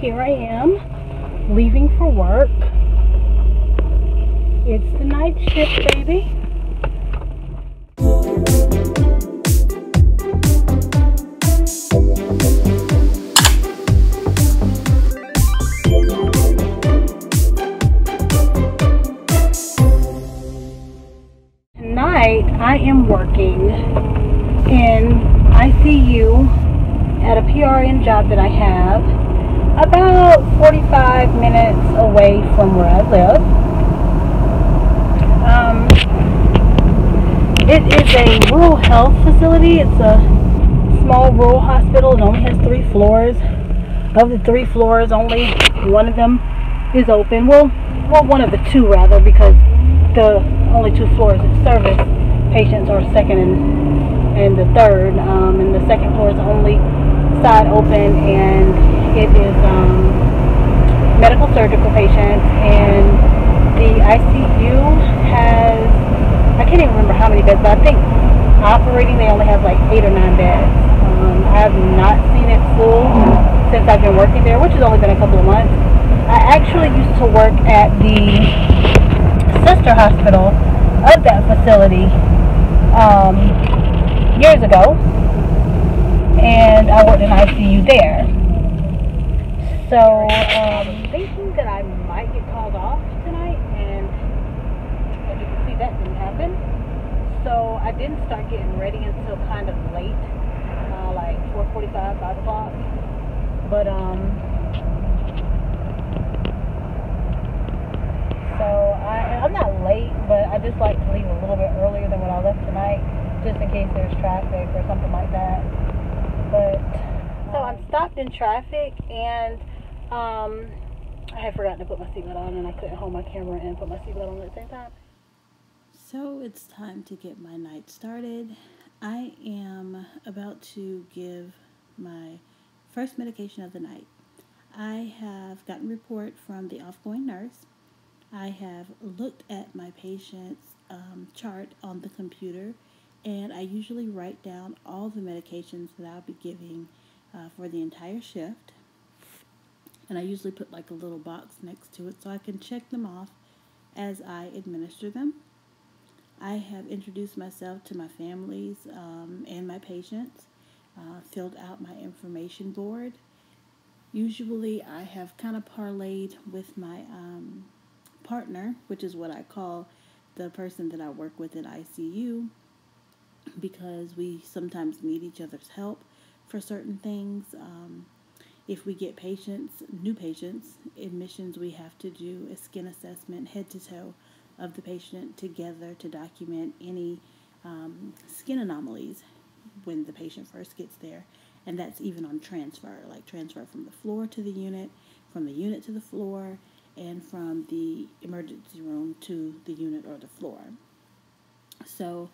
here I am, leaving for work. It's the night shift, baby. Tonight, I am working in ICU at a PRN job that I have about 45 minutes away from where I live. It is a rural health facility. It's a small rural hospital. It only has 3 floors. Of the 3 floors, only one of them is open. Well, one of the 2 rather, because the only 2 floors that service patients are second and the third. And the second floor is the only side open, and it is medical surgical patients. And the ICU has, I can't even remember how many beds, but I think operating they only have like 8 or 9 beds. I have not seen it full since I've been working there, which has only been a couple of months. I actually used to work at the sister hospital of that facility years ago, and I worked in ICU there. So thinking that I might get called off tonight, and as you can see, that didn't happen. So I didn't start getting ready until kind of late, like 4:45, 5 o'clock. But so I'm not late, but I just like to leave a little bit earlier than when I left tonight, just in case there's traffic or something like that. But so I'm stopped in traffic, and I had forgotten to put my seatbelt on, and I couldn't hold my camera and put my seatbelt on at the same time. So it's time to get my night started. I am about to give my first medication of the night. I have gotten a report from the off-going nurse. I have looked at my patient's chart on the computer, and I usually write down all the medications that I'll be giving for the entire shift. And I usually put like a little box next to it so I can check them off as I administer them. I have introduced myself to my families and my patients, filled out my information board. Usually I have kind of parlayed with my partner, which is what I call the person that I work with in ICU, because we sometimes need each other's help for certain things. If we get patients, new patients, admissions, we have to do a skin assessment head to toe of the patient together to document any skin anomalies when the patient first gets there. And that's even on transfer, like transfer from the floor to the unit, from the unit to the floor, and from the emergency room to the unit or the floor. So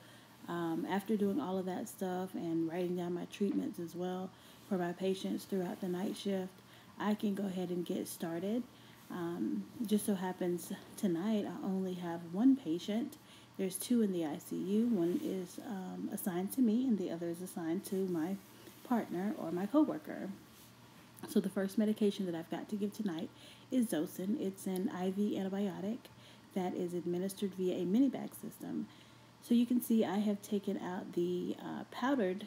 after doing all of that stuff and writing down my treatments as well for my patients throughout the night shift, I can go ahead and get started. Just so happens tonight I only have 1 patient. There's 2 in the ICU. One is assigned to me, and the other is assigned to my partner or my coworker. So the first medication that I've got to give tonight is Zosyn. It's an IV antibiotic that is administered via a mini bag system. So you can see I have taken out the powdered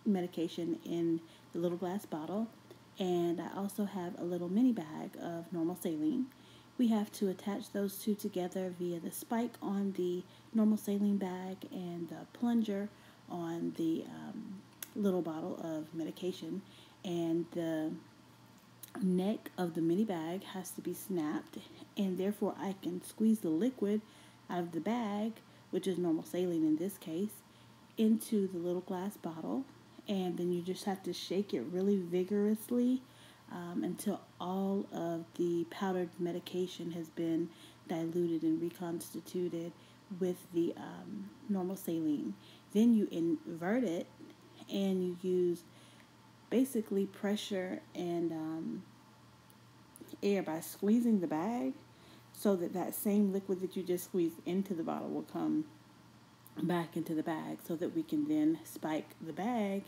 medication in the little glass bottle, and I also have a little mini bag of normal saline. We have to attach those 2 together via the spike on the normal saline bag and the plunger on the little bottle of medication, and the neck of the mini bag has to be snapped, and therefore I can squeeze the liquid out of the bag, which is normal saline in this case, into the little glass bottle, and then you just have to shake it really vigorously until all of the powdered medication has been diluted and reconstituted with the normal saline. Then you invert it, and you use basically pressure and air by squeezing the bag, so that that same liquid that you just squeezed into the bottle will come back into the bag, so that we can then spike the bag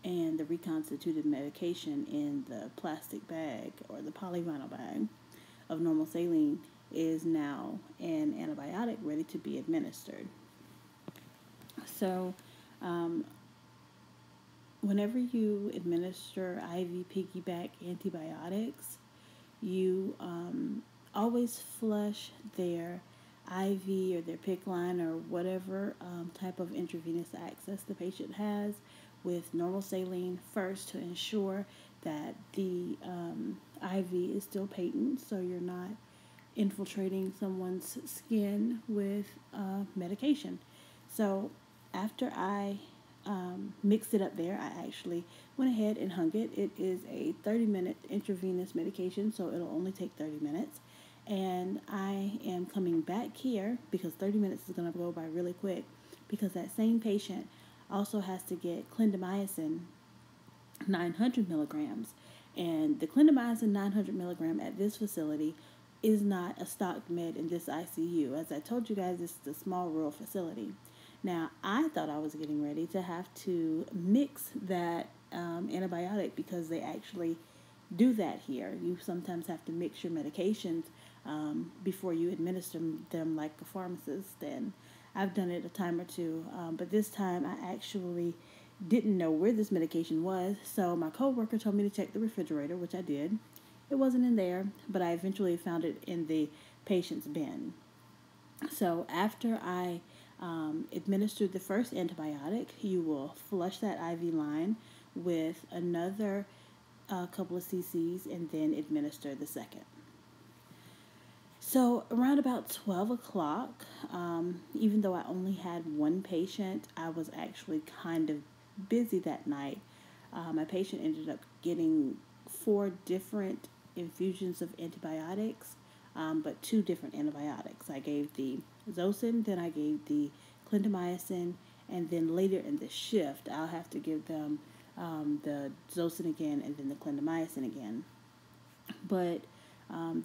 and the reconstituted medication in the plastic bag or the polyvinyl bag of normal saline is now an antibiotic ready to be administered. So whenever you administer IV piggyback antibiotics, you always flush their IV or their PICC line or whatever type of intravenous access the patient has with normal saline first to ensure that the IV is still patent, so you're not infiltrating someone's skin with medication. So after I mixed it up there, I actually went ahead and hung it. It is a 30-minute intravenous medication, so it'll only take 30 minutes. And I am coming back here because 30 minutes is going to go by really quick, because that same patient also has to get clindamycin 900 milligrams. And the clindamycin 900 milligram at this facility is not a stocked med in this ICU. As I told you guys, this is a small rural facility. Now, I thought I was getting ready to have to mix that antibiotic, because they actually do that here. You sometimes have to mix your medications before you administer them like a pharmacist, and I've done it a time or two, but this time I actually didn't know where this medication was, so my coworker told me to check the refrigerator, which I did. It wasn't in there, but I eventually found it in the patient's bin. So after I administered the first antibiotic, you will flush that IV line with another couple of cc's and then administer the second. So around about 12 o'clock, even though I only had one patient, I was actually kind of busy that night. My patient ended up getting 4 different infusions of antibiotics, but 2 different antibiotics. I gave the Zosyn, then I gave the clindamycin, and then later in the shift, I'll have to give them the Zosyn again and then the clindamycin again. But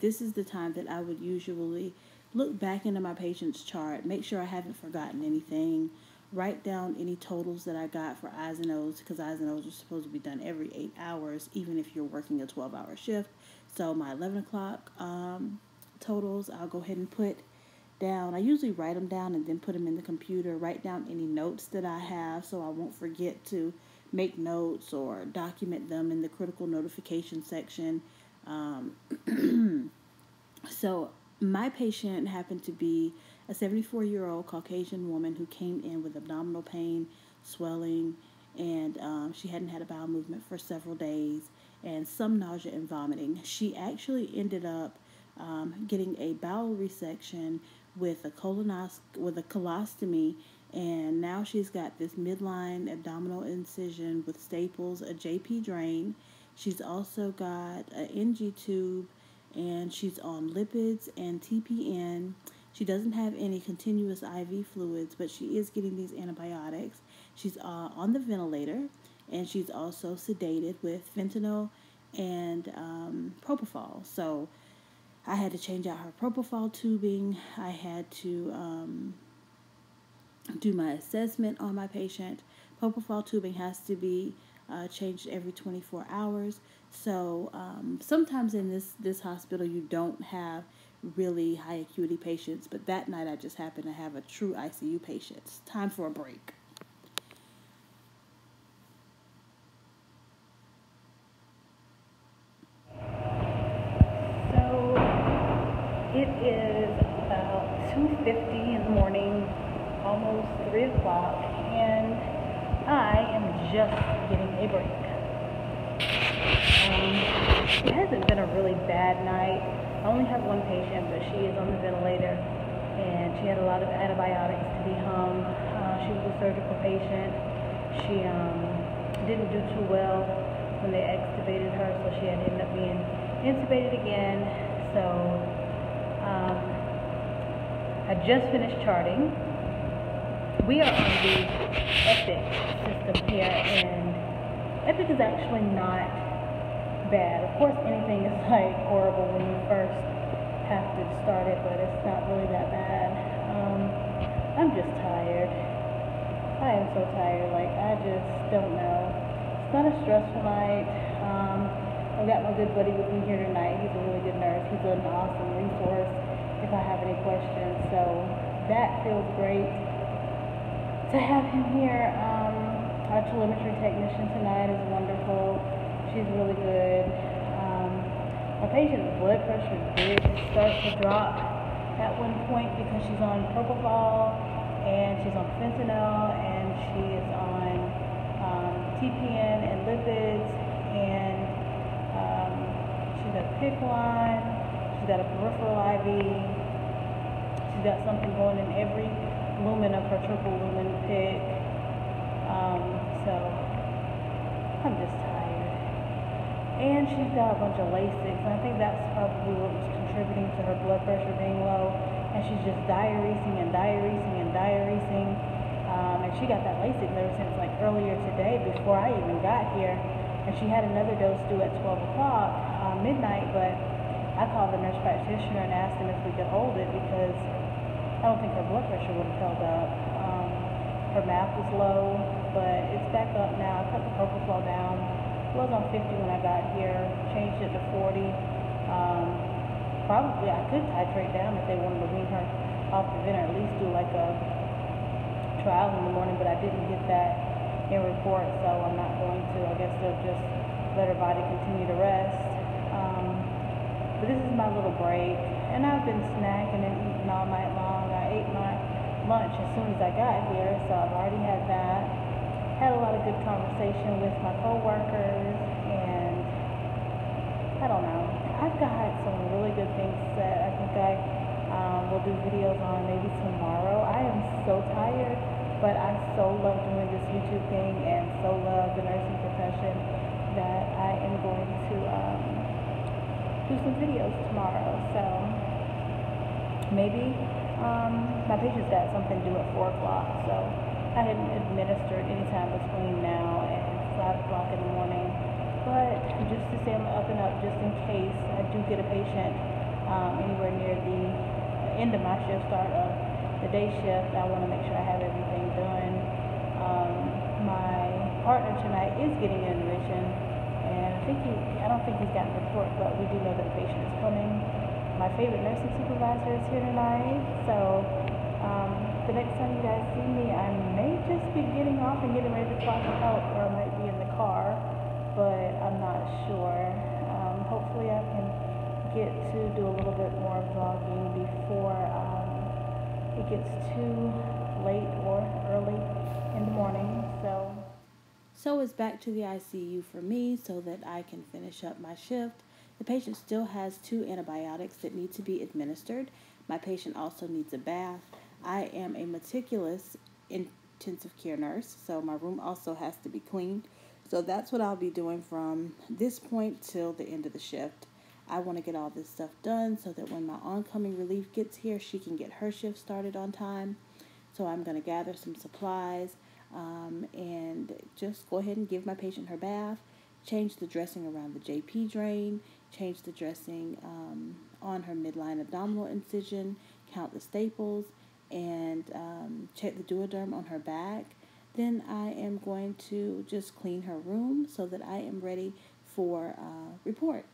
this is the time that I would usually look back into my patient's chart, make sure I haven't forgotten anything, write down any totals that I got for eyes and O's, because eyes and O's are supposed to be done every 8 hours, even if you're working a 12-hour shift. So my 11 o'clock totals, I'll go ahead and put down. I usually write them down and then put them in the computer, write down any notes that I have so I won't forget to make notes or document them in the critical notification section. So my patient happened to be a 74-year-old Caucasian woman who came in with abdominal pain, swelling, and she hadn't had a bowel movement for several days, and some nausea and vomiting. She actually ended up getting a bowel resection with a colostomy, and now she's got this midline abdominal incision with staples, a JP drain. She's also got an NG tube, and she's on lipids and TPN. She doesn't have any continuous IV fluids, but she is getting these antibiotics. She's on the ventilator, and she's also sedated with fentanyl and propofol. So I had to change out her propofol tubing. I had to do my assessment on my patient. Propofol tubing has to be changed every 24 hours. So sometimes in this hospital you don't have really high acuity patients, but that night I just happened to have a true ICU patient. It's time for a break. So it is about 2:50 in the morning, almost 3 o'clock, and I am just getting a break. It hasn't been a really bad night. I only have one patient, but she is on the ventilator, and she had a lot of antibiotics to be hung. She was a surgical patient. She didn't do too well when they extubated her, so she had to end up being intubated again. So I just finished charting. We are on the Epic system here, and Epic is actually not bad. Of course, anything is like horrible when you first have to start it, but it's not really that bad. I'm just tired. I am so tired. Like, I just don't know. not a stressful night. I've got my good buddy with me here tonight. He's a really good nurse. He's an awesome resource if I have any questions. So that feels great to have him here. Our telemetry technician tonight is wonderful. She's really good. My patient's blood pressure did start to drop at one point because she's on propofol and she's on fentanyl and she is on TPN and lipids, and she's got PICC line, she's got a peripheral IV, she's got something going in every lumen of her triple lumen PICC. So I'm just tired. And she's got a bunch of Lasix, and I think that's probably what was contributing to her blood pressure being low. And she's just diuresing and diuresing and diuresing. And she got that Lasix ever since like earlier today before I even got here. And she had another dose due at 12 o'clock, midnight, but I called the nurse practitioner and asked him if we could hold it because I don't think her blood pressure would have held up. Her math was low, but it's back up now. I cut the propofol down. It was on 50 when I got here, changed it to 40. Probably I could titrate down if they wanted to wean her off the vent, or at least do like a trial in the morning, but I didn't get that in report, so I'm not going to. I guess they'll just let her body continue to rest. But this is my little break, and I've been snacking and eating all night long. I ate my lunch as soon as I got here, so I've already had that. Had a lot of good conversation with my co-workers, and I don't know. I've got some really good things that I think I will do videos on maybe tomorrow. I am so tired, but I so love doing this YouTube thing and so love the nursing profession that I am going to do some videos tomorrow. So maybe my patient's got something due at 4 o'clock, so I hadn't administered anytime between now and 5 o'clock in the morning. But just to say I'm up and up just in case I do get a patient anywhere near the end of my shift start of the day shift, I want to make sure I have everything done. My partner tonight is getting an admission, and I don't think he's gotten a report, but we do know that the patient is coming. My favorite nursing supervisor is here tonight, so the next time you guys see me, I may just be getting off and getting ready to clock out, or I might be in the car, but I'm not sure. Hopefully I can get to do a little bit more vlogging before it gets too late or early in the morning. So it's back to the ICU for me so that I can finish up my shift. The patient still has 2 antibiotics that need to be administered. My patient also needs a bath. I am a meticulous intensive care nurse, so my room also has to be cleaned. So that's what I'll be doing from this point till the end of the shift. I want to get all this stuff done so that when my oncoming relief gets here, she can get her shift started on time. So I'm going to gather some supplies and just go ahead and give my patient her bath, change the dressing around the JP drain, change the dressing on her midline abdominal incision, count the staples, and check the duoderm on her back. Then I am going to just clean her room so that I am ready for report.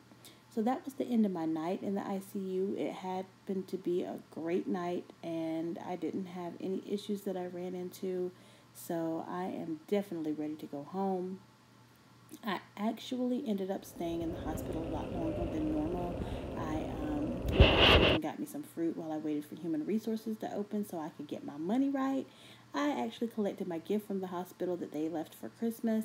So that was the end of my night in the ICU. It happened to be a great night, and I didn't have any issues that I ran into. So I am definitely ready to go home. I actually ended up staying in the hospital a lot longer than normal. I even got me some fruit while I waited for human resources to open so I could get my money right. I actually collected my gift from the hospital that they left for Christmas,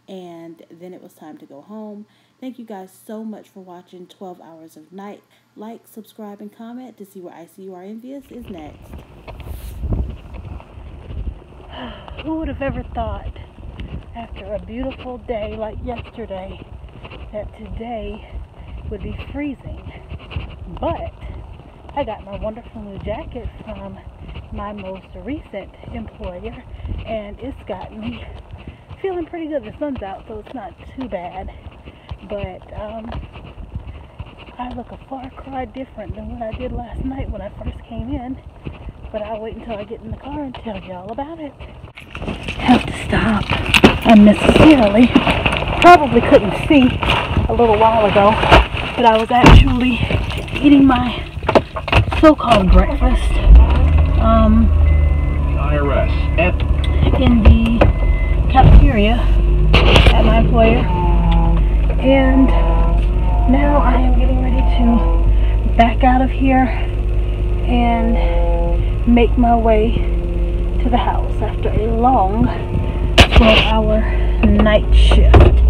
and then it was time to go home. Thank you guys so much for watching 12 Hours of Night. Like, subscribe, and comment to see where ICURenvious is next. Who would have ever thought, after a beautiful day like yesterday, that today would be freezing? But I got my wonderful new jacket from my most recent employer, and it's got me feeling pretty good. The sun's out, so it's not too bad. But I look a far cry different than what I did last night when I first came in. But I'll wait until I get in the car and tell y'all about it. Have to stop unnecessarily probably couldn't see a little while ago, but I was actually eating my so-called breakfast in the cafeteria at my employer, and now I am getting ready to back out of here and make my way to the house after a long 12-hour night shift.